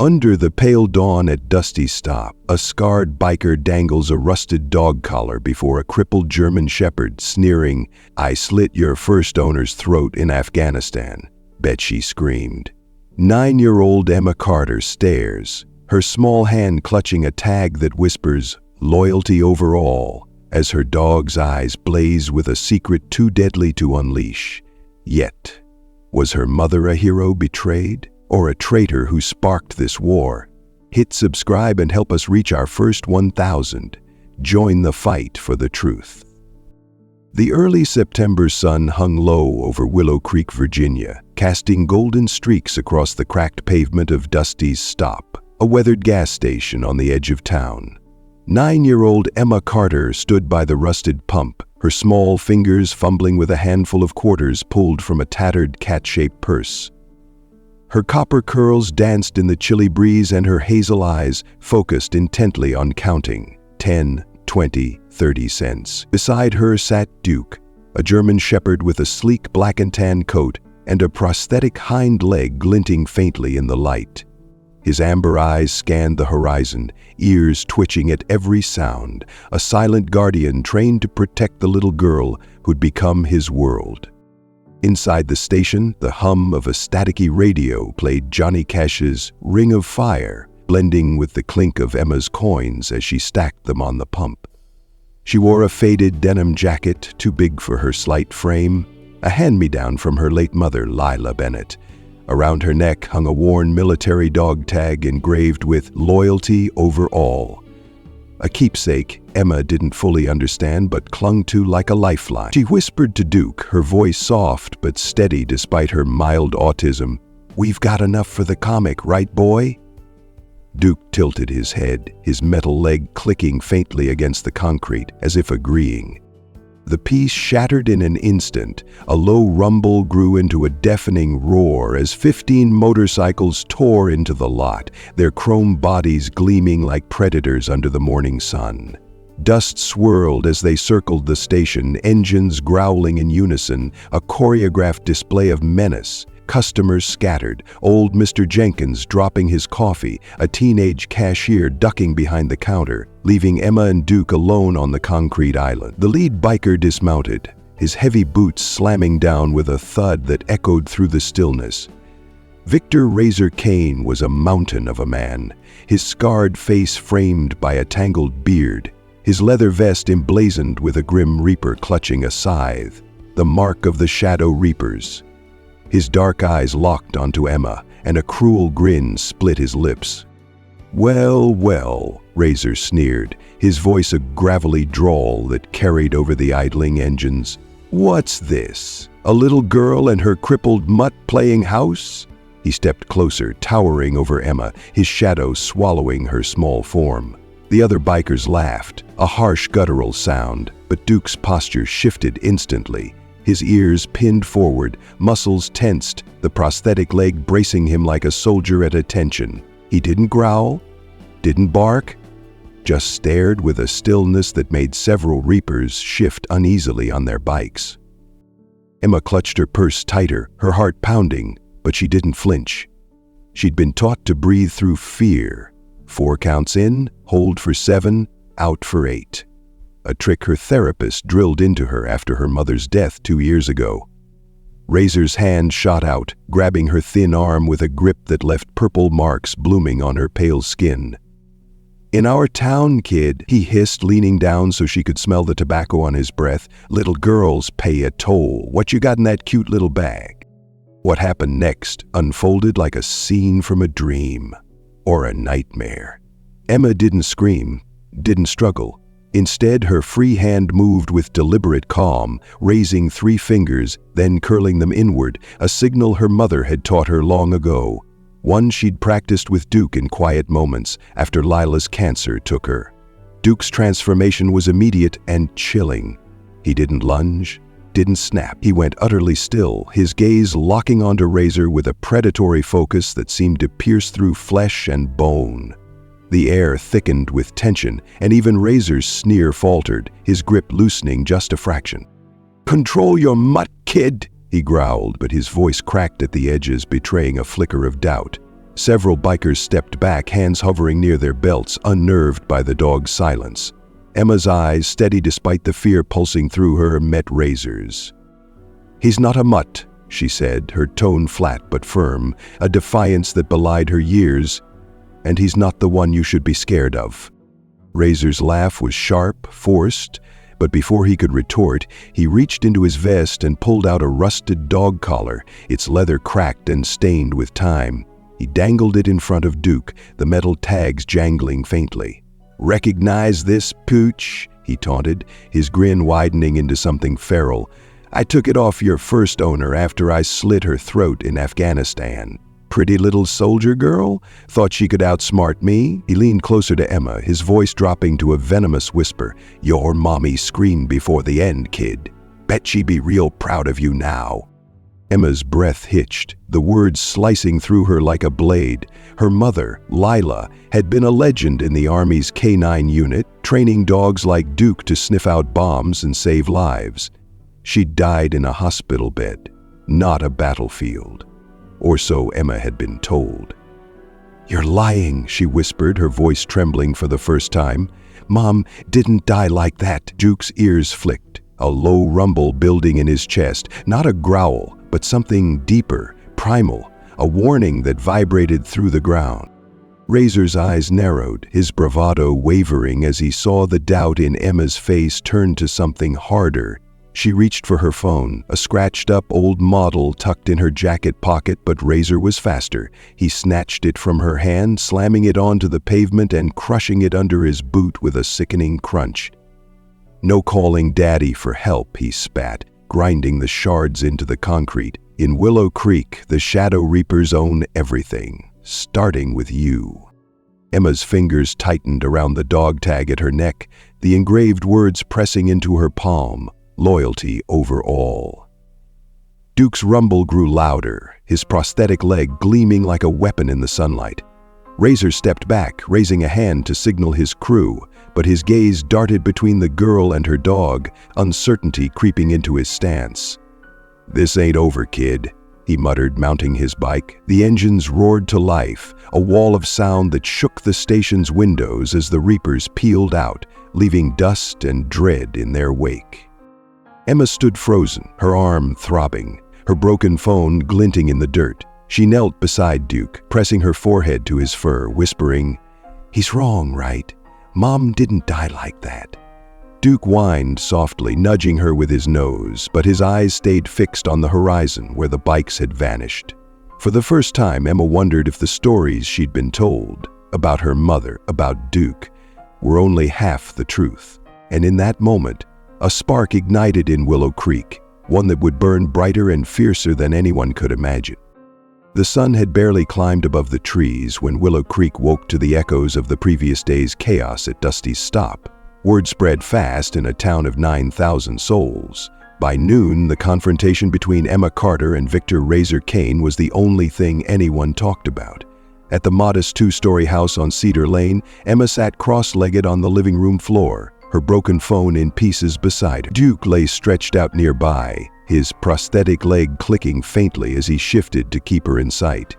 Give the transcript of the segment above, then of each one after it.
Under the pale dawn at Dusty's stop, a scarred biker dangles a rusted dog collar before a crippled German shepherd, sneering, "I slit your first owner's throat in Afghanistan," bet she screamed. 9-year-old Emma Carter stares, her small hand clutching a tag that whispers, "Loyalty over all," as her dog's eyes blaze with a secret too deadly to unleash. Yet, was her mother a hero betrayed? Or a traitor who sparked this war? Hit subscribe and help us reach our first 1,000. Join the fight for the truth. The early September sun hung low over Willow Creek, Virginia, casting golden streaks across the cracked pavement of Dusty's stop, a weathered gas station on the edge of town. 9-year-old Emma Carter stood by the rusted pump, her small fingers fumbling with a handful of quarters pulled from a tattered cat-shaped purse. Her copper curls danced in the chilly breeze and her hazel eyes focused intently on counting 10, 20, 30 cents. Beside her sat Duke, a German shepherd with a sleek black and tan coat and a prosthetic hind leg glinting faintly in the light. His amber eyes scanned the horizon, ears twitching at every sound, a silent guardian trained to protect the little girl who'd become his world. Inside the station, the hum of a staticky radio played Johnny Cash's "Ring of Fire," blending with the clink of Emma's coins as she stacked them on the pump. She wore a faded denim jacket too big for her slight frame, a hand-me-down from her late mother, Lila Bennett. Around her neck hung a worn military dog tag engraved with "Loyalty over all." A keepsake Emma didn't fully understand but clung to like a lifeline. She whispered to Duke, her voice soft but steady despite her mild autism, "We've got enough for the comic, right, boy?" Duke tilted his head, his metal leg clicking faintly against the concrete, as if agreeing. The piece shattered in an instant. A low rumble grew into a deafening roar as 15 motorcycles tore into the lot, their chrome bodies gleaming like predators under the morning sun. Dust swirled as they circled the station, engines growling in unison, a choreographed display of menace. Customers scattered, old Mr. Jenkins dropping his coffee, a teenage cashier ducking behind the counter, leaving Emma and Duke alone on the concrete island. The lead biker dismounted, his heavy boots slamming down with a thud that echoed through the stillness. Victor Razor Kane was a mountain of a man, his scarred face framed by a tangled beard, his leather vest emblazoned with a grim reaper clutching a scythe, the mark of the Shadow Reapers. His dark eyes locked onto Emma, and a cruel grin split his lips. "Well, well," Razor sneered, his voice a gravelly drawl that carried over the idling engines. "What's this? A little girl and her crippled mutt playing house?" He stepped closer, towering over Emma, his shadow swallowing her small form. The other bikers laughed, a harsh guttural sound, but Duke's posture shifted instantly. His ears pinned forward, muscles tensed, the prosthetic leg bracing him like a soldier at attention. He didn't growl, didn't bark, just stared with a stillness that made several Reapers shift uneasily on their bikes. Emma clutched her purse tighter, her heart pounding, but she didn't flinch. She'd been taught to breathe through fear. 4 counts in, hold for 7, out for 8. A trick her therapist drilled into her after her mother's death 2 years ago. Razor's hand shot out, grabbing her thin arm with a grip that left purple marks blooming on her pale skin. "In our town, kid," he hissed, leaning down so she could smell the tobacco on his breath, "little girls pay a toll. What you got in that cute little bag?" What happened next unfolded like a scene from a dream or a nightmare. Emma didn't scream, didn't struggle. Instead, her free hand moved with deliberate calm, raising 3 fingers, then curling them inward, a signal her mother had taught her long ago, one she'd practiced with Duke in quiet moments after Lila's cancer took her. Duke's transformation was immediate and chilling. He didn't lunge, didn't snap. He went utterly still, his gaze locking onto Razor with a predatory focus that seemed to pierce through flesh and bone. The air thickened with tension, and even Razor's sneer faltered, his grip loosening just a fraction. "Control your mutt, kid," he growled, but his voice cracked at the edges, betraying a flicker of doubt. Several bikers stepped back, hands hovering near their belts, unnerved by the dog's silence. Emma's eyes, steady despite the fear pulsing through her, met Razor's. "He's not a mutt," she said, her tone flat but firm, a defiance that belied her years. "And he's not the one you should be scared of." Razor's laugh was sharp, forced, but before he could retort, he reached into his vest and pulled out a rusted dog collar, its leather cracked and stained with time. He dangled it in front of Duke, the metal tags jangling faintly. "Recognize this, pooch?" he taunted, his grin widening into something feral. "I took it off your first owner after I slit her throat in Afghanistan. Pretty little soldier girl? Thought she could outsmart me?" He leaned closer to Emma, his voice dropping to a venomous whisper. "Your mommy screamed before the end, kid. Bet she'd be real proud of you now." Emma's breath hitched, the words slicing through her like a blade. Her mother, Lila, had been a legend in the Army's K-9 unit, training dogs like Duke to sniff out bombs and save lives. She'd died in a hospital bed, not a battlefield. Or so Emma had been told. "You're lying," she whispered, her voice trembling for the first time. "Mom didn't die like that." Duke's ears flicked, a low rumble building in his chest, not a growl, but something deeper, primal, a warning that vibrated through the ground. Razor's eyes narrowed, his bravado wavering as he saw the doubt in Emma's face turn to something harder. She reached for her phone, a scratched-up old model tucked in her jacket pocket, but Razor was faster. He snatched it from her hand, slamming it onto the pavement and crushing it under his boot with a sickening crunch. "No calling Daddy for help," he spat, grinding the shards into the concrete. "In Willow Creek, the Shadow Reapers own everything, starting with you." Emma's fingers tightened around the dog tag at her neck, the engraved words pressing into her palm. Loyalty over all. Duke's rumble grew louder, his prosthetic leg gleaming like a weapon in the sunlight. Razor stepped back, raising a hand to signal his crew, but his gaze darted between the girl and her dog, uncertainty creeping into his stance. "This ain't over, kid," he muttered, mounting his bike. The engines roared to life, a wall of sound that shook the station's windows as the Reapers peeled out, leaving dust and dread in their wake. Emma stood frozen, her arm throbbing, her broken phone glinting in the dirt. She knelt beside Duke, pressing her forehead to his fur, whispering, "He's wrong, right? Mom didn't die like that." Duke whined softly, nudging her with his nose, but his eyes stayed fixed on the horizon where the bikes had vanished. For the first time, Emma wondered if the stories she'd been told about her mother, about Duke, were only half the truth. And in that moment, a spark ignited in Willow Creek, one that would burn brighter and fiercer than anyone could imagine. The sun had barely climbed above the trees when Willow Creek woke to the echoes of the previous day's chaos at Dusty's stop. Word spread fast in a town of 9,000 souls. By noon, the confrontation between Emma Carter and Victor Razor Kane was the only thing anyone talked about. At the modest two-story house on Cedar Lane, Emma sat cross-legged on the living room floor, her broken phone in pieces beside her. Duke lay stretched out nearby, his prosthetic leg clicking faintly as he shifted to keep her in sight.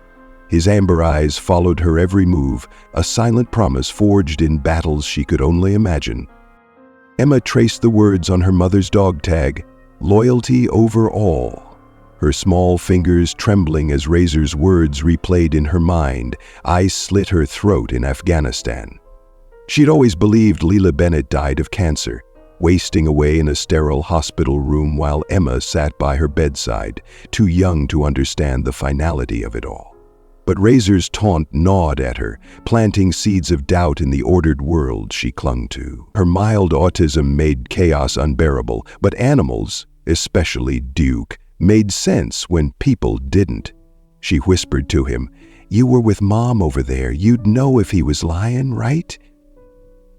His amber eyes followed her every move, a silent promise forged in battles she could only imagine. Emma traced the words on her mother's dog tag, "Loyalty over all." Her small fingers trembling as Razor's words replayed in her mind, "I slit her throat in Afghanistan." She'd always believed Leila Bennett died of cancer, wasting away in a sterile hospital room while Emma sat by her bedside, too young to understand the finality of it all. But Razor's taunt gnawed at her, planting seeds of doubt in the ordered world she clung to. Her mild autism made chaos unbearable, but animals, especially Duke, made sense when people didn't. She whispered to him, "You were with Mom over there. You'd know if he was lying, right?"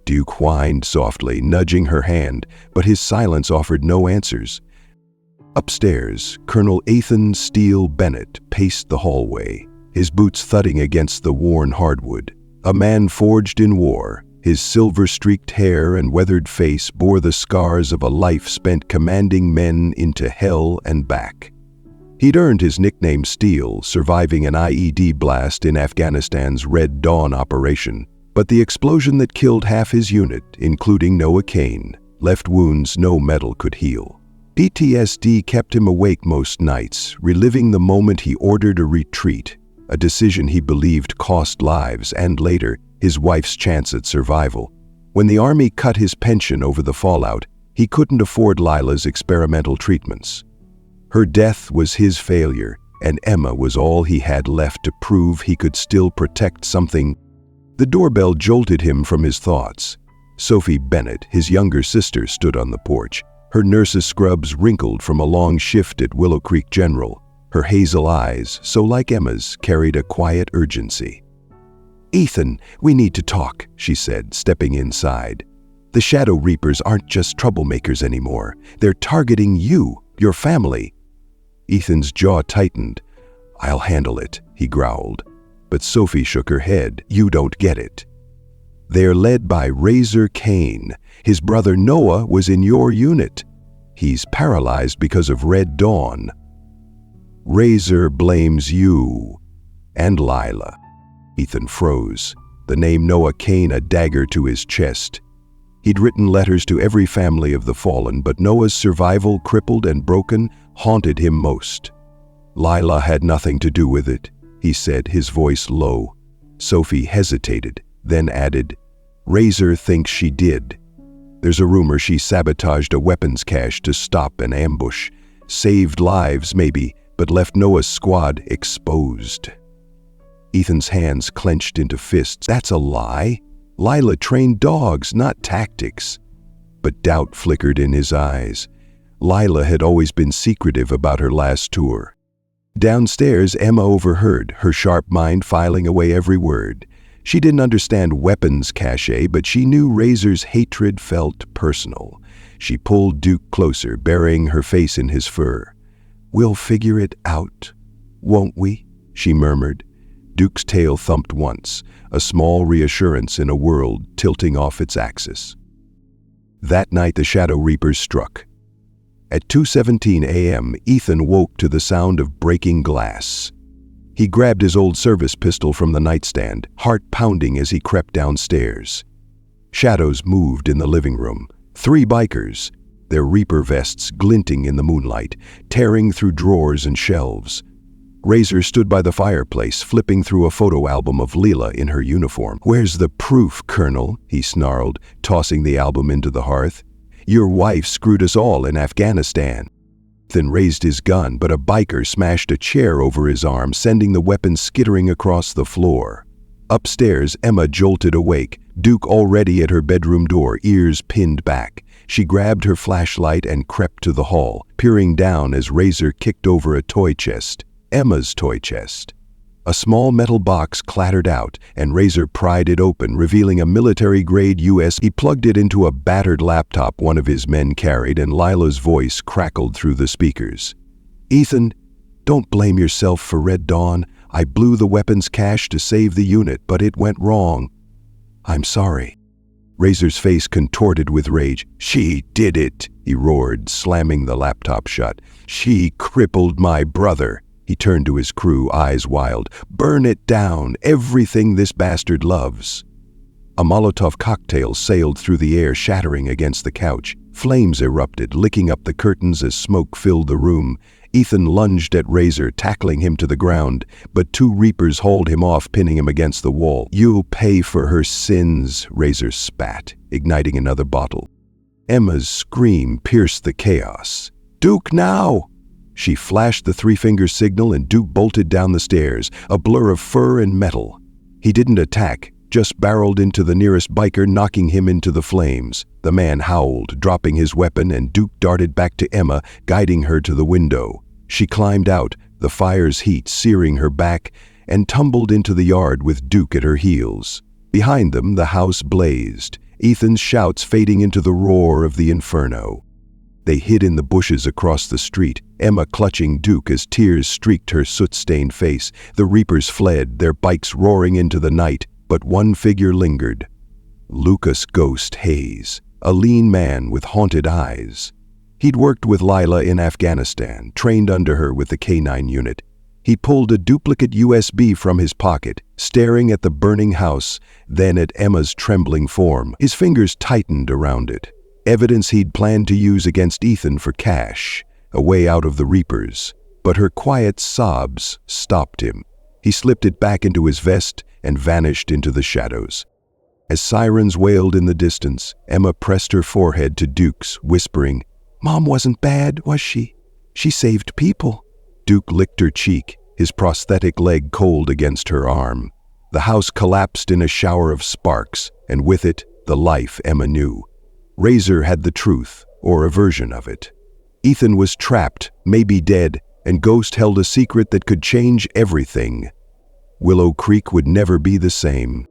Duke whined softly, nudging her hand, but his silence offered no answers. Upstairs, Colonel Ethan Steele Bennett paced the hallway, his boots thudding against the worn hardwood. A man forged in war, his silver-streaked hair and weathered face bore the scars of a life spent commanding men into hell and back. He'd earned his nickname Steel, surviving an IED blast in Afghanistan's Red Dawn operation. But the explosion that killed half his unit, including Noah Kane, left wounds no metal could heal. PTSD kept him awake most nights, reliving the moment he ordered a retreat, a decision he believed cost lives and, later, his wife's chance at survival. When the Army cut his pension over the fallout, he couldn't afford Lila's experimental treatments. Her death was his failure, and Emma was all he had left to prove he could still protect something. The doorbell jolted him from his thoughts. Sophie Bennett, his younger sister, stood on the porch. Her nurse's scrubs wrinkled from a long shift at Willow Creek General. Her hazel eyes, so like Emma's, carried a quiet urgency. "Ethan, we need to talk," she said, stepping inside. "The Shadow Reapers aren't just troublemakers anymore. They're targeting you, your family." Ethan's jaw tightened. "I'll handle it," he growled. But Sophie shook her head. "You don't get it. They're led by Razor Kane. His brother Noah was in your unit. He's paralyzed because of Red Dawn. Razor blames you and Lila." Ethan froze, the name Noah Kane a dagger to his chest. He'd written letters to every family of the fallen, but Noah's survival, crippled and broken, haunted him most. "Lila had nothing to do with it," he said, his voice low. Sophie hesitated, then added, "Razor thinks she did. There's a rumor she sabotaged a weapons cache to stop an ambush. Saved lives, maybe, but left Noah's squad exposed." Ethan's hands clenched into fists. "That's a lie. Lila trained dogs, not tactics." But doubt flickered in his eyes. Lila had always been secretive about her last tour. Downstairs, Emma overheard, her sharp mind filing away every word. She didn't understand weapons cache, but she knew Razor's hatred felt personal. She pulled Duke closer, burying her face in his fur. "We'll figure it out, won't we?" she murmured. Duke's tail thumped once, a small reassurance in a world tilting off its axis. That night the Shadow Reapers struck. At 2:17 a.m., Ethan woke to the sound of breaking glass. He grabbed his old service pistol from the nightstand, heart pounding as he crept downstairs. Shadows moved in the living room. 3 bikers, their Reaper vests glinting in the moonlight, tearing through drawers and shelves. Razor stood by the fireplace, flipping through a photo album of Leela in her uniform. "Where's the proof, Colonel?" he snarled, tossing the album into the hearth. "Your wife screwed us all in Afghanistan." Ethan raised his gun, but a biker smashed a chair over his arm, sending the weapon skittering across the floor. Upstairs, Emma jolted awake, Duke already at her bedroom door, ears pinned back. She grabbed her flashlight and crept to the hall, peering down as Razor kicked over a toy chest. Emma's toy chest. A small metal box clattered out, and Razor pried it open, revealing a military-grade USB. He plugged it into a battered laptop one of his men carried, and Lila's voice crackled through the speakers. "Ethan, don't blame yourself for Red Dawn. I blew the weapons cache to save the unit, but it went wrong. I'm sorry." Razor's face contorted with rage. "She did it," he roared, slamming the laptop shut. "She crippled my brother." He turned to his crew, eyes wild. "Burn it down, everything this bastard loves." A Molotov cocktail sailed through the air, shattering against the couch. Flames erupted, licking up the curtains as smoke filled the room. Ethan lunged at Razor, tackling him to the ground, but 2 Reapers hauled him off, pinning him against the wall. "You'll pay for her sins," Razor spat, igniting another bottle. Emma's scream pierced the chaos. "Duke, now!" She flashed the 3-finger signal, and Duke bolted down the stairs, a blur of fur and metal. He didn't attack, just barreled into the nearest biker, knocking him into the flames. The man howled, dropping his weapon, and Duke darted back to Emma, guiding her to the window. She climbed out, the fire's heat searing her back, and tumbled into the yard with Duke at her heels. Behind them, the house blazed, Ethan's shouts fading into the roar of the inferno. They hid in the bushes across the street, Emma clutching Duke as tears streaked her soot-stained face. The Reapers fled, their bikes roaring into the night, but one figure lingered. Lucas Ghost Hayes, a lean man with haunted eyes. He'd worked with Lila in Afghanistan, trained under her with the K-9 unit. He pulled a duplicate USB from his pocket, staring at the burning house, then at Emma's trembling form. His fingers tightened around it. Evidence he'd planned to use against Ethan for cash, a way out of the Reapers. But her quiet sobs stopped him. He slipped it back into his vest and vanished into the shadows. As sirens wailed in the distance, Emma pressed her forehead to Duke's, whispering, "Mom wasn't bad, was she? She saved people." Duke licked her cheek, his prosthetic leg cold against her arm. The house collapsed in a shower of sparks, and with it, the life Emma knew. Razor had the truth, or a version of it. Ethan was trapped, maybe dead, and Ghost held a secret that could change everything. Willow Creek would never be the same.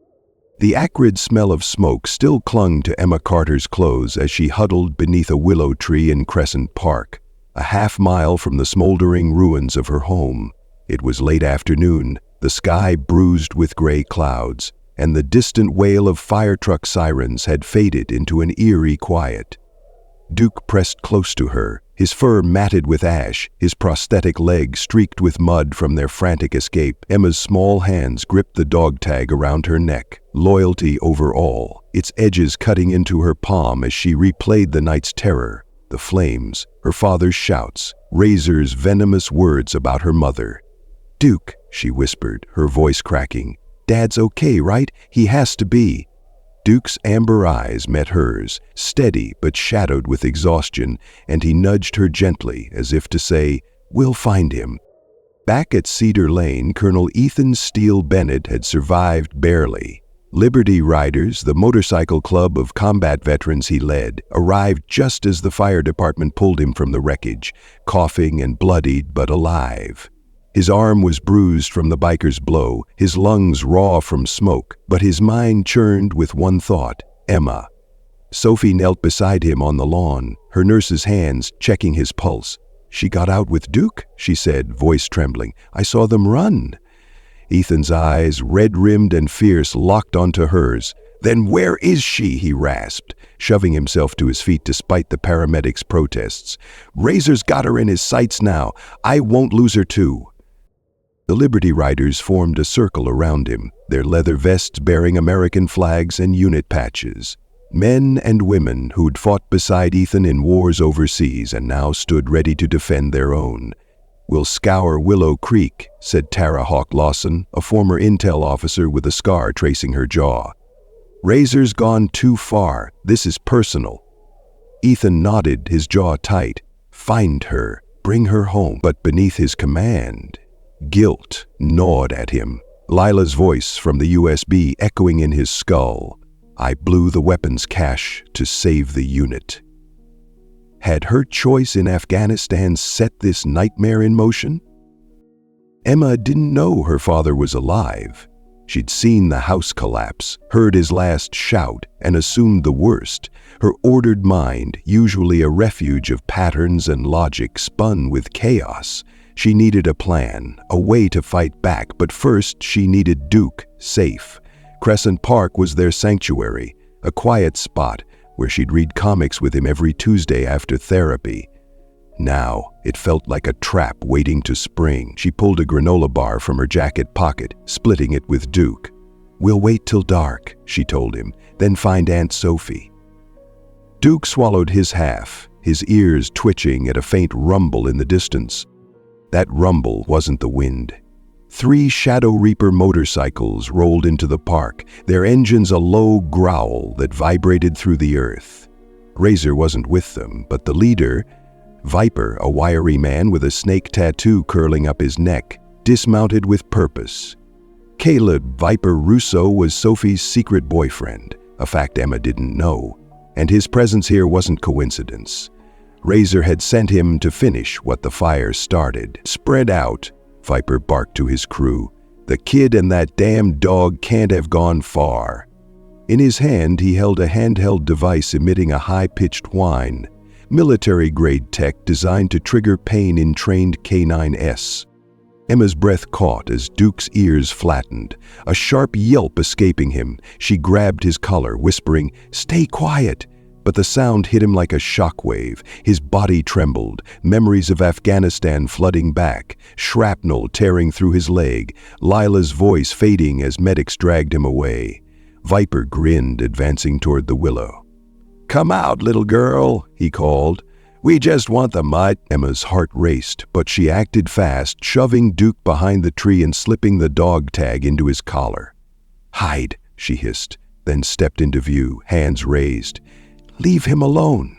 The acrid smell of smoke still clung to Emma Carter's clothes as she huddled beneath a willow tree in Crescent Park, a half-mile from the smoldering ruins of her home. It was late afternoon, the sky bruised with gray clouds, and the distant wail of fire truck sirens had faded into an eerie quiet. Duke pressed close to her, his fur matted with ash, his prosthetic legs streaked with mud from their frantic escape. Emma's small hands gripped the dog tag around her neck, loyalty over all, its edges cutting into her palm as she replayed the night's terror, the flames, her father's shouts, Razor's venomous words about her mother. "Duke," she whispered, her voice cracking, "Dad's okay, right? He has to be." Duke's amber eyes met hers, steady but shadowed with exhaustion, and he nudged her gently as if to say, "We'll find him." Back at Cedar Lane, Colonel Ethan Steele Bennett had survived barely. Liberty Riders, the motorcycle club of combat veterans he led, arrived just as the fire department pulled him from the wreckage, coughing and bloodied but alive. His arm was bruised from the biker's blow, his lungs raw from smoke, but his mind churned with one thought, Emma. Sophie knelt beside him on the lawn, her nurse's hands checking his pulse. "She got out with Duke," she said, voice trembling. "I saw them run." Ethan's eyes, red-rimmed and fierce, locked onto hers. "Then where is she?" he rasped, shoving himself to his feet despite the paramedics' protests. "Razor's got her in his sights now. I won't lose her too." The Liberty Riders formed a circle around him, their leather vests bearing American flags and unit patches. Men and women who'd fought beside Ethan in wars overseas and now stood ready to defend their own. "We'll scour Willow Creek," said Tara Hawk Lawson, a former intel officer with a scar tracing her jaw. "Razor's gone too far. This is personal." Ethan nodded, his jaw tight. Find her, bring her home. But beneath his command, guilt gnawed at him. Lila's voice from the USB echoing in his skull. "I blew the weapons cache to save the unit." Had her choice in Afghanistan set this nightmare in motion? Emma didn't know her father was alive. She'd seen the house collapse, heard his last shout, and assumed the worst. Her ordered mind, usually a refuge of patterns and logic, spun with chaos. She needed a plan, a way to fight back, but first she needed Duke safe. Crescent Park was their sanctuary, a quiet spot where she'd read comics with him every Tuesday after therapy. Now, it felt like a trap waiting to spring. She pulled a granola bar from her jacket pocket, splitting it with Duke. "We'll wait till dark," she told him, "then find Aunt Sophie." Duke swallowed his half, his ears twitching at a faint rumble in the distance. That rumble wasn't the wind. 3 Shadow Reaper motorcycles rolled into the park, their engines a low growl that vibrated through the earth. Razor wasn't with them, but the leader, Viper, a wiry man with a snake tattoo curling up his neck, dismounted with purpose. Caleb Viper Russo was Sophie's secret boyfriend, a fact Emma didn't know, and his presence here wasn't coincidence. Razor had sent him to finish what the fire started. "Spread out," Viper barked to his crew. "The kid and that damn dog can't have gone far." In his hand, he held a handheld device emitting a high-pitched whine, military-grade tech designed to trigger pain in trained K9s. Emma's breath caught as Duke's ears flattened, a sharp yelp escaping him. She grabbed his collar, whispering, "Stay quiet," but the sound hit him like a shockwave. His body trembled, memories of Afghanistan flooding back, shrapnel tearing through his leg, Lila's voice fading as medics dragged him away. Viper grinned, advancing toward the willow. "Come out, little girl," he called. "We just want the mutt." Emma's heart raced, but she acted fast, shoving Duke behind the tree and slipping the dog tag into his collar. "Hide," she hissed, then stepped into view, hands raised. "Leave him alone."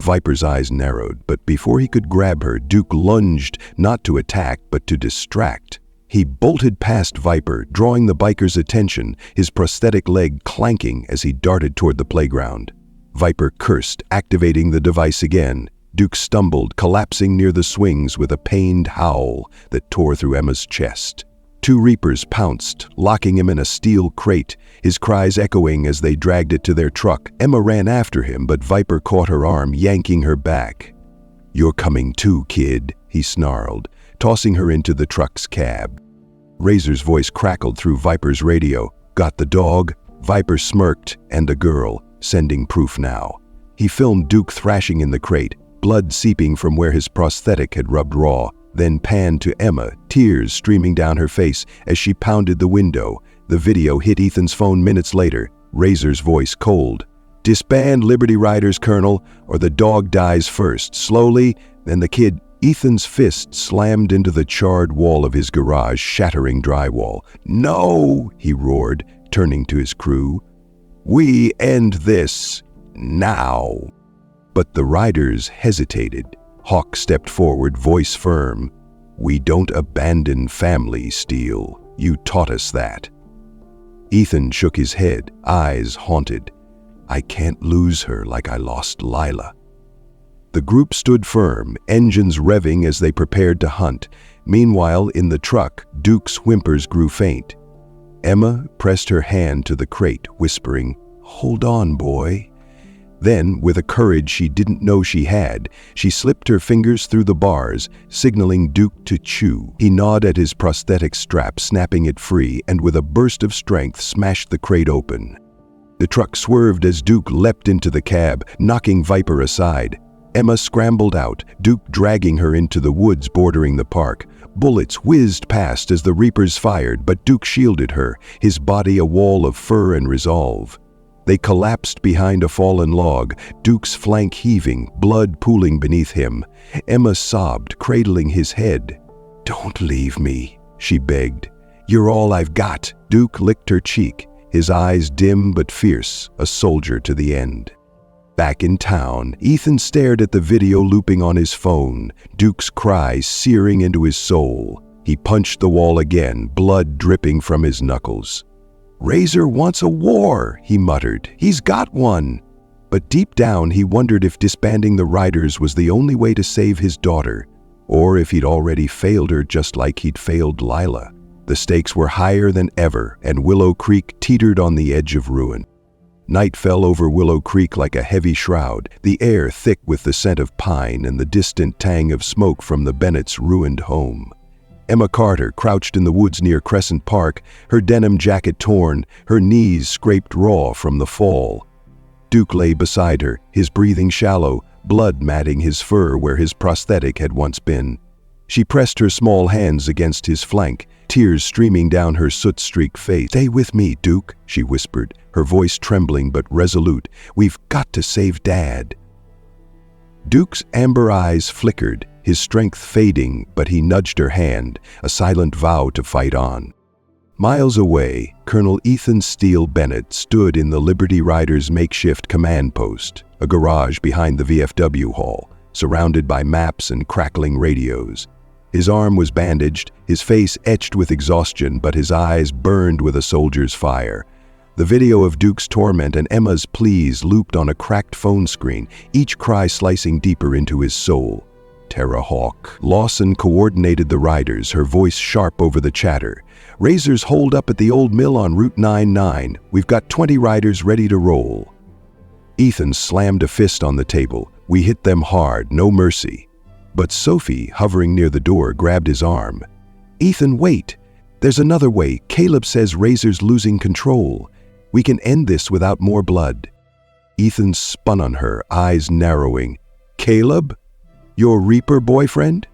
Viper's eyes narrowed, but before he could grab her, Duke lunged, not to attack, but to distract. He bolted past Viper, drawing the biker's attention, his prosthetic leg clanking as he darted toward the playground. Viper cursed, activating the device again. Duke stumbled, collapsing near the swings with a pained howl that tore through Emma's chest. Two Reapers pounced, locking him in a steel crate, his cries echoing as they dragged it to their truck. Emma ran after him, but Viper caught her arm, yanking her back. "You're coming too, kid," he snarled, tossing her into the truck's cab. Razor's voice crackled through Viper's radio. "Got the dog?" Viper smirked, "and a girl, sending proof now." He filmed Duke thrashing in the crate, blood seeping from where his prosthetic had rubbed raw, then panned to Emma, tears streaming down her face as she pounded the window. The video hit Ethan's phone minutes later, Razor's voice cold. "Disband Liberty Riders, Colonel, or the dog dies first. Slowly, then the kid." Ethan's fist slammed into the charred wall of his garage, shattering drywall. "No!" he roared, turning to his crew. "We end this now." But the riders hesitated. Hawk stepped forward, voice firm. "We don't abandon family, Steele. You taught us that." Ethan shook his head, eyes haunted. "I can't lose her like I lost Lila." The group stood firm, engines revving as they prepared to hunt. Meanwhile, in the truck, Duke's whimpers grew faint. Emma pressed her hand to the crate, whispering, "Hold on, boy." Then, with a courage she didn't know she had, she slipped her fingers through the bars, signaling Duke to chew. He gnawed at his prosthetic strap, snapping it free, and with a burst of strength smashed the crate open. The truck swerved as Duke leapt into the cab, knocking Viper aside. Emma scrambled out, Duke dragging her into the woods bordering the park. Bullets whizzed past as the Reapers fired, but Duke shielded her, his body a wall of fur and resolve. They collapsed behind a fallen log, Duke's flank heaving, blood pooling beneath him. Emma sobbed, cradling his head. "Don't leave me," she begged. "You're all I've got." Duke licked her cheek, his eyes dim but fierce, a soldier to the end. Back in town, Ethan stared at the video looping on his phone, Duke's cries searing into his soul. He punched the wall again, blood dripping from his knuckles. "Razor wants a war," he muttered. "He's got one." But deep down he wondered if disbanding the Riders was the only way to save his daughter, or if he'd already failed her just like he'd failed Lila. The stakes were higher than ever, and Willow Creek teetered on the edge of ruin. Night fell over Willow Creek like a heavy shroud, the air thick with the scent of pine and the distant tang of smoke from the Bennett's ruined home. Emma Carter crouched in the woods near Crescent Park, her denim jacket torn, her knees scraped raw from the fall. Duke lay beside her, his breathing shallow, blood matting his fur where his prosthetic had once been. She pressed her small hands against his flank, tears streaming down her soot-streaked face. "Stay with me, Duke," she whispered, her voice trembling but resolute. "We've got to save Dad." Duke's amber eyes flickered, his strength fading, but he nudged her hand, a silent vow to fight on. Miles away, Colonel Ethan Steele Bennett stood in the Liberty Riders' makeshift command post, a garage behind the VFW hall, surrounded by maps and crackling radios. His arm was bandaged, his face etched with exhaustion, but his eyes burned with a soldier's fire. The video of Duke's torment and Emma's pleas looped on a cracked phone screen, each cry slicing deeper into his soul. Tara Hawk. Lawson coordinated the riders, her voice sharp over the chatter. "Razor's holed up at the old mill on Route 99. We've got 20 riders ready to roll." Ethan slammed a fist on the table. "We hit them hard, no mercy." But Sophie, hovering near the door, grabbed his arm. "Ethan, wait. There's another way. Caleb says Razor's losing control. We can end this without more blood." Ethan spun on her, eyes narrowing. "Caleb? Your Reaper boyfriend?"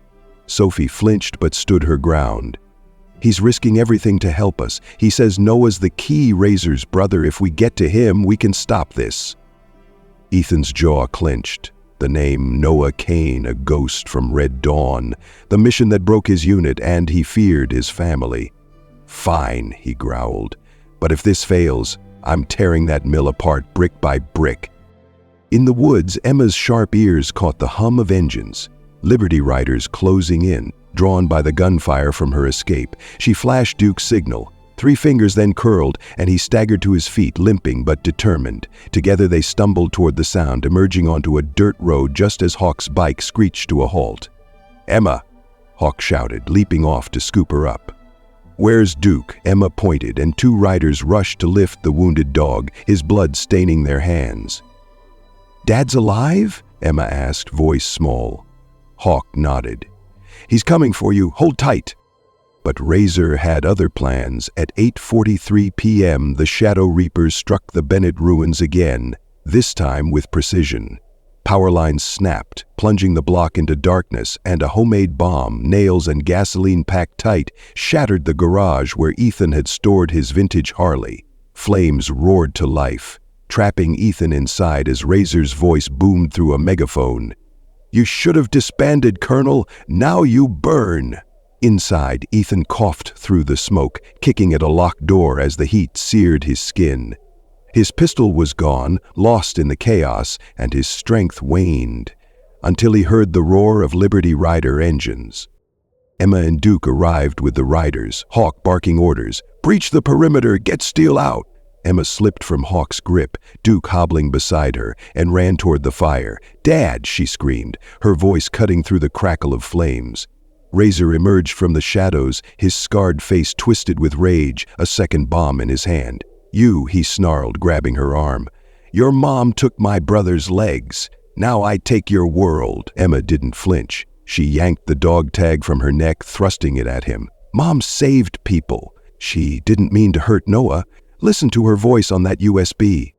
Sophie flinched but stood her ground. "He's risking everything to help us. He says Noah's the key Razor's brother. If we get to him, we can stop this." Ethan's jaw clenched. The name Noah Kane, a ghost from Red Dawn, the mission that broke his unit, and he feared his family. "Fine," he growled. "But if this fails, I'm tearing that mill apart brick by brick." In the woods, Emma's sharp ears caught the hum of engines. Liberty riders closing in, drawn by the gunfire from her escape. She flashed Duke's signal. 3 fingers then curled, and he staggered to his feet, limping but determined. Together they stumbled toward the sound, emerging onto a dirt road just as Hawk's bike screeched to a halt. "Emma!" Hawk shouted, leaping off to scoop her up. "Where's Duke?" Emma pointed, and 2 riders rushed to lift the wounded dog, his blood staining their hands. "Dad's alive?" Emma asked, voice small. Hawk nodded. "He's coming for you. Hold tight." But Razor had other plans. At 8:43 p.m., the Shadow Reapers struck the Bennett ruins again, this time with precision. Power lines snapped, plunging the block into darkness, and a homemade bomb, nails and gasoline packed tight, shattered the garage where Ethan had stored his vintage Harley. Flames roared to life, trapping Ethan inside as Razor's voice boomed through a megaphone. "You should have disbanded, Colonel. Now you burn." Inside, Ethan coughed through the smoke, kicking at a locked door as the heat seared his skin. His pistol was gone, lost in the chaos, and his strength waned, until he heard the roar of Liberty Rider engines. Emma and Duke arrived with the riders, Hawk barking orders. "Breach the perimeter, get Steele out." Emma slipped from Hawk's grip, Duke hobbling beside her, and ran toward the fire. "Dad!" she screamed, her voice cutting through the crackle of flames. Razor emerged from the shadows, his scarred face twisted with rage, a second bomb in his hand. "You," he snarled, grabbing her arm. "Your mom took my brother's legs. Now I take your world." Emma didn't flinch. She yanked the dog tag from her neck, thrusting it at him. "Mom saved people. She didn't mean to hurt Noah. Listen to her voice on that USB."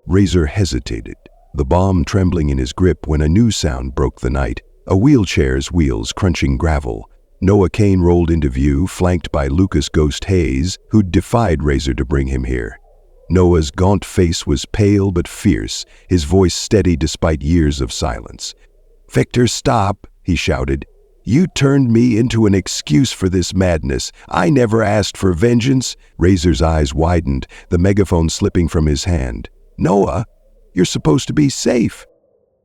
Razor hesitated, the bomb trembling in his grip when a new sound broke the night. A wheelchair's wheels crunching gravel. Noah Kane rolled into view, flanked by Lucas Ghost Hayes, who'd defied Razor to bring him here. Noah's gaunt face was pale but fierce, his voice steady despite years of silence. "Victor, stop," he shouted. "You turned me into an excuse for this madness. I never asked for vengeance." Razor's eyes widened, the megaphone slipping from his hand. "Noah, you're supposed to be safe."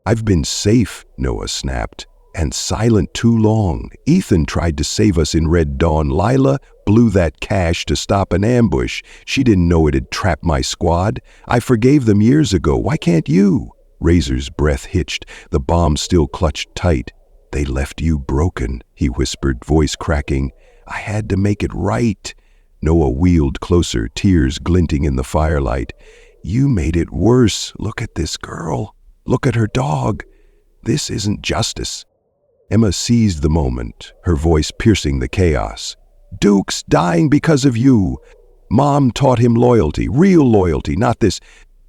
"I've been safe," Noah snapped, "and silent too long. Ethan tried to save us in Red Dawn. Lila blew that cache to stop an ambush. She didn't know it'd trap my squad. I forgave them years ago. Why can't you?" Razor's breath hitched, the bomb still clutched tight. "They left you broken," he whispered, voice cracking. "I had to make it right." Noah wheeled closer, tears glinting in the firelight. "You made it worse. Look at this girl. Look at her dog. This isn't justice." Emma seized the moment, her voice piercing the chaos. "Duke's dying because of you. Mom taught him loyalty, real loyalty, not this."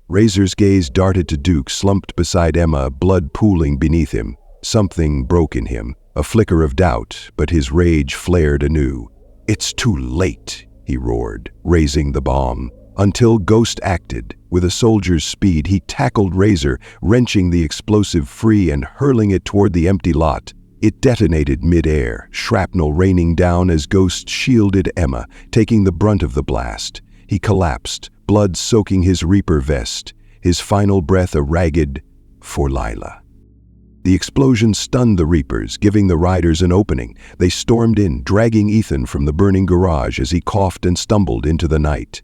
Razor's gaze darted to Duke, slumped beside Emma, blood pooling beneath him. Something broke in him, a flicker of doubt, but his rage flared anew. "It's too late," he roared, raising the bomb. Until Ghost acted. With a soldier's speed, he tackled Razor, wrenching the explosive free and hurling it toward the empty lot. It detonated mid-air, shrapnel raining down as Ghost shielded Emma, taking the brunt of the blast. He collapsed, blood soaking his Reaper vest, his final breath a ragged, "For Lila." The explosion stunned the Reapers, giving the riders an opening. They stormed in, dragging Ethan from the burning garage as he coughed and stumbled into the night.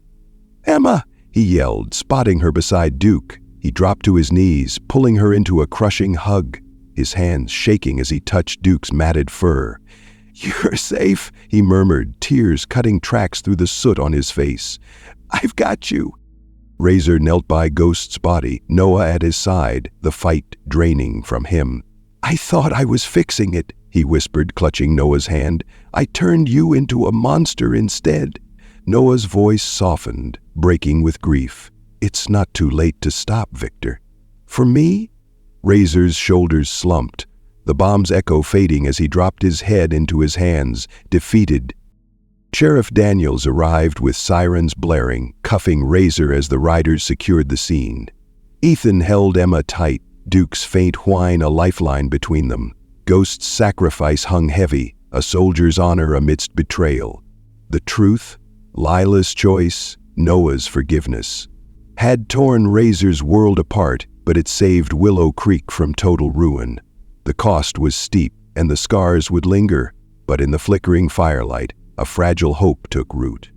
"Emma!" he yelled, spotting her beside Duke. He dropped to his knees, pulling her into a crushing hug, his hands shaking as he touched Duke's matted fur. "You're safe," he murmured, tears cutting tracks through the soot on his face. "I've got you." Razor knelt by Ghost's body, Noah at his side, the fight draining from him. "I thought I was fixing it," he whispered, clutching Noah's hand. "I turned you into a monster instead." Noah's voice softened, breaking with grief. "It's not too late to stop, Victor. For me? Razor's shoulders slumped, the bomb's echo fading as he dropped his head into his hands, defeated. Sheriff Daniels arrived with sirens blaring, cuffing Razor as the riders secured the scene. Ethan held Emma tight, Duke's faint whine a lifeline between them. Ghost's sacrifice hung heavy, a soldier's honor amidst betrayal. The truth, Lila's choice, Noah's forgiveness, had torn Razor's world apart, but it saved Willow Creek from total ruin. The cost was steep, and the scars would linger, but in the flickering firelight, a fragile hope took root.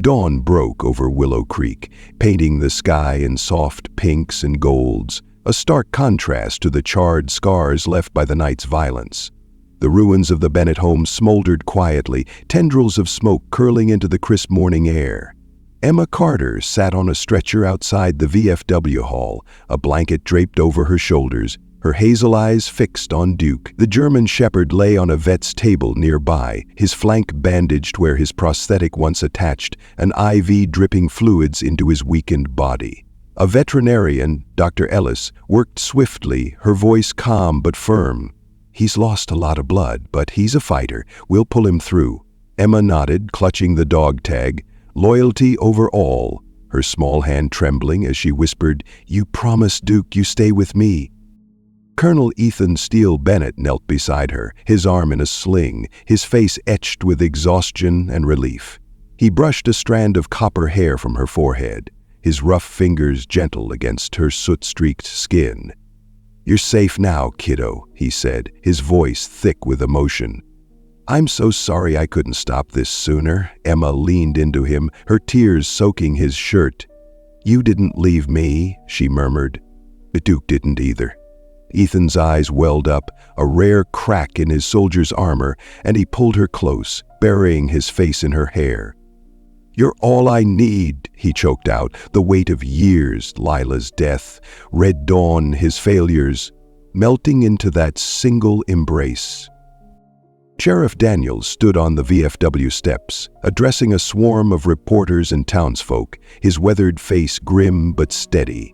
Dawn broke over Willow Creek, painting the sky in soft pinks and golds, a stark contrast to the charred scars left by the night's violence. The ruins of the Bennett home smoldered quietly, tendrils of smoke curling into the crisp morning air. Emma Carter sat on a stretcher outside the VFW hall, a blanket draped over her shoulders, her hazel eyes fixed on Duke. The German shepherd lay on a vet's table nearby, his flank bandaged where his prosthetic once attached, an IV dripping fluids into his weakened body. A veterinarian, Dr. Ellis, worked swiftly, her voice calm but firm. "He's lost a lot of blood, but he's a fighter. We'll pull him through." Emma nodded, clutching the dog tag. Loyalty over all, her small hand trembling as she whispered, "You promised, Duke, you stay with me." Colonel Ethan Steele Bennett knelt beside her, his arm in a sling, his face etched with exhaustion and relief. He brushed a strand of copper hair from her forehead, his rough fingers gentle against her soot-streaked skin. "You're safe now, kiddo," he said, his voice thick with emotion. "I'm so sorry I couldn't stop this sooner." Emma leaned into him, her tears soaking his shirt. "You didn't leave me," she murmured. "The Duke didn't either." Ethan's eyes welled up, a rare crack in his soldier's armor, and he pulled her close, burying his face in her hair. "You're all I need," he choked out, the weight of years, Lila's death, Red Dawn, his failures, melting into that single embrace. Sheriff Daniels stood on the VFW steps, addressing a swarm of reporters and townsfolk, his weathered face grim but steady.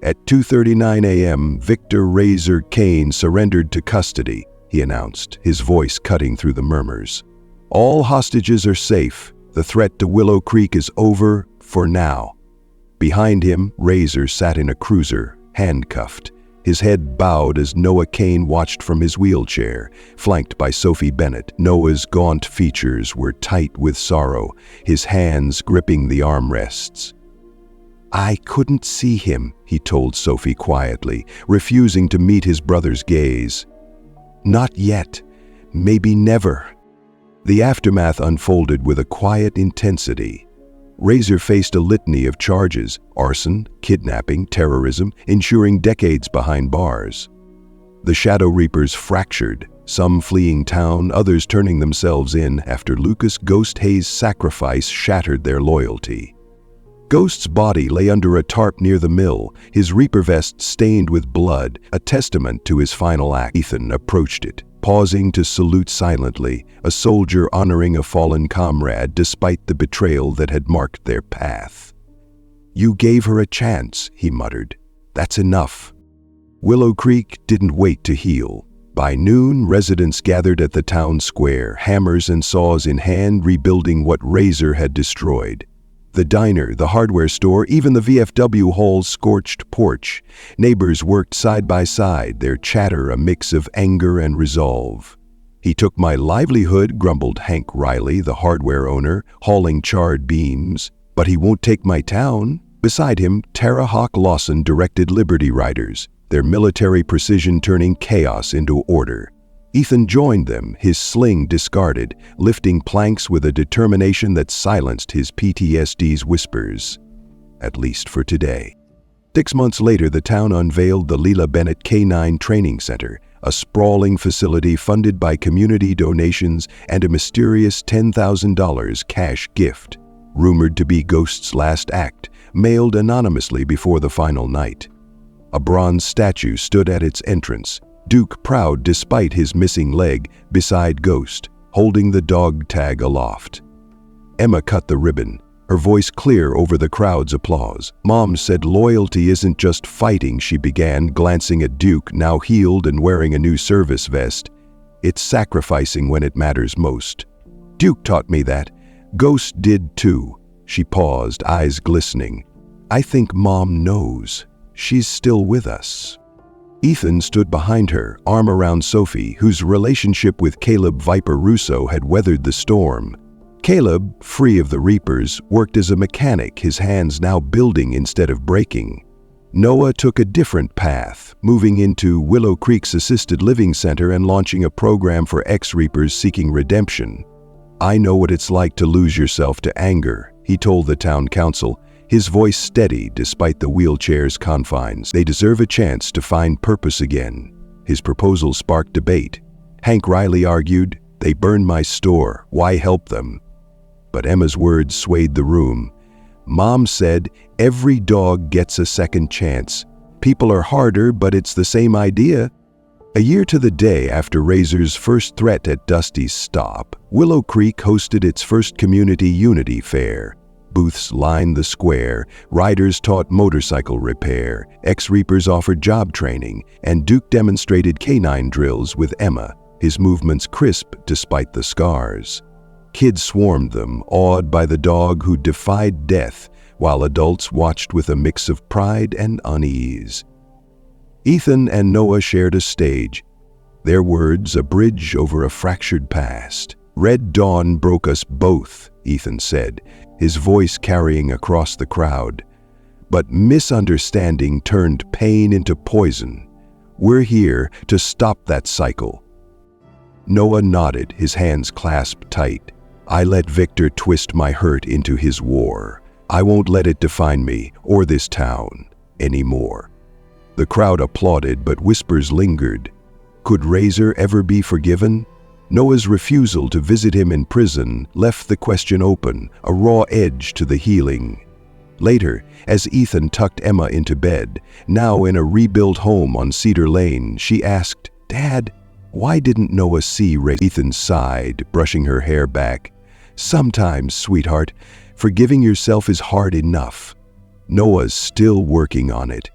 At 2:39 a.m., Victor Razor Kane surrendered to custody, he announced, his voice cutting through the murmurs. "All hostages are safe. The threat to Willow Creek is over for now." Behind him, Razor sat in a cruiser, handcuffed, his head bowed as Noah Kane watched from his wheelchair, flanked by Sophie Bennett. Noah's gaunt features were tight with sorrow, his hands gripping the armrests. "I couldn't see him," he told Sophie quietly, refusing to meet his brother's gaze. "Not yet. Maybe never." The aftermath unfolded with a quiet intensity. Razor faced a litany of charges: arson, kidnapping, terrorism, ensuring decades behind bars. The Shadow Reapers fractured, some fleeing town, others turning themselves in after Lucas Ghost Hayes' sacrifice shattered their loyalty. Ghost's body lay under a tarp near the mill, his Reaper vest stained with blood, a testament to his final act. Ethan approached it, pausing to salute silently, a soldier honoring a fallen comrade despite the betrayal that had marked their path. "You gave her a chance," he muttered. "That's enough." Willow Creek didn't wait to heal. By noon, residents gathered at the town square, hammers and saws in hand, rebuilding what Razor had destroyed. The diner, the hardware store, even the VFW hall's scorched porch. Neighbors worked side by side, their chatter a mix of anger and resolve. "He took my livelihood," grumbled Hank Riley, the hardware owner, hauling charred beams. "But he won't take my town." Beside him, Tara Hawk Lawson directed Liberty Riders, their military precision turning chaos into order. Ethan joined them, his sling discarded, lifting planks with a determination that silenced his PTSD's whispers. At least for today. 6 months later, the town unveiled the Leela Bennett K-9 Training Center, a sprawling facility funded by community donations and a mysterious $10,000 cash gift, rumored to be Ghost's last act, mailed anonymously before the final night. A bronze statue stood at its entrance, Duke proud despite his missing leg, beside Ghost, holding the dog tag aloft. Emma cut the ribbon, her voice clear over the crowd's applause. "Mom said loyalty isn't just fighting," she began, glancing at Duke, now healed and wearing a new service vest. "It's sacrificing when it matters most. Duke taught me that. Ghost did too." She paused, eyes glistening. "I think Mom knows. She's still with us." Ethan stood behind her, arm around Sophie, whose relationship with Caleb Viper Russo had weathered the storm. Caleb, free of the Reapers, worked as a mechanic, his hands now building instead of breaking. Noah took a different path, moving into Willow Creek's assisted living center and launching a program for ex-Reapers seeking redemption. "I know what it's like to lose yourself to anger," he told the town council, his voice steady despite the wheelchair's confines. "They deserve a chance to find purpose again." His proposal sparked debate. Hank Riley argued, "They burned my store, why help them?" But Emma's words swayed the room. "Mom said, every dog gets a second chance. People are harder, but it's the same idea." A year to the day after Razor's first threat at Dusty's stop, Willow Creek hosted its first community unity fair. Booths lined the square, riders taught motorcycle repair, ex-Reapers offered job training, and Duke demonstrated canine drills with Emma, his movements crisp despite the scars. Kids swarmed them, awed by the dog who defied death, while adults watched with a mix of pride and unease. Ethan and Noah shared a stage, their words a bridge over a fractured past. "Red Dawn broke us both," Ethan said, his voice carrying across the crowd. "But misunderstanding turned pain into poison. We're here to stop that cycle." Noah nodded, his hands clasped tight. "I let Victor twist my hurt into his war. I won't let it define me or this town anymore." The crowd applauded, but whispers lingered. Could Razor ever be forgiven? Noah's refusal to visit him in prison left the question open, a raw edge to the healing. Later, as Ethan tucked Emma into bed, now in a rebuilt home on Cedar Lane, she asked, "Dad, why didn't Noah see Razor?" Ethan sighed, brushing her hair back. "Sometimes, sweetheart, forgiving yourself is hard enough. Noah's still working on it."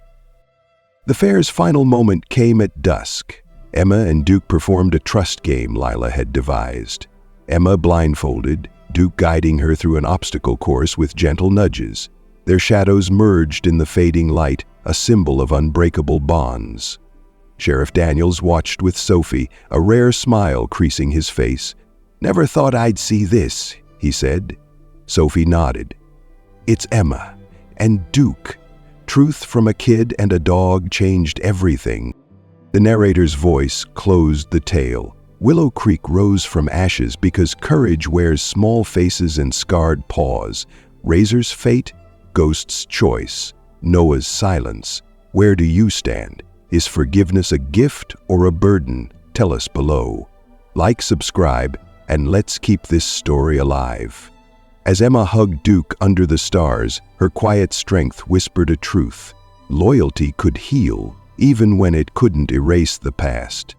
The fair's final moment came at dusk. Emma and Duke performed a trust game Lila had devised. Emma blindfolded, Duke guiding her through an obstacle course with gentle nudges. Their shadows merged in the fading light, a symbol of unbreakable bonds. Sheriff Daniels watched with Sophie, a rare smile creasing his face. "Never thought I'd see this," he said. Sophie nodded. "It's Emma and Duke. Truth from a kid and a dog changed everything." The narrator's voice closed the tale. Willow Creek rose from ashes because courage wears small faces and scarred paws. Razor's fate, Ghost's choice, Noah's silence. Where do you stand? Is forgiveness a gift or a burden? Tell us below. Like, subscribe, and let's keep this story alive. As Emma hugged Duke under the stars, her quiet strength whispered a truth. Loyalty could heal, even when it couldn't erase the past.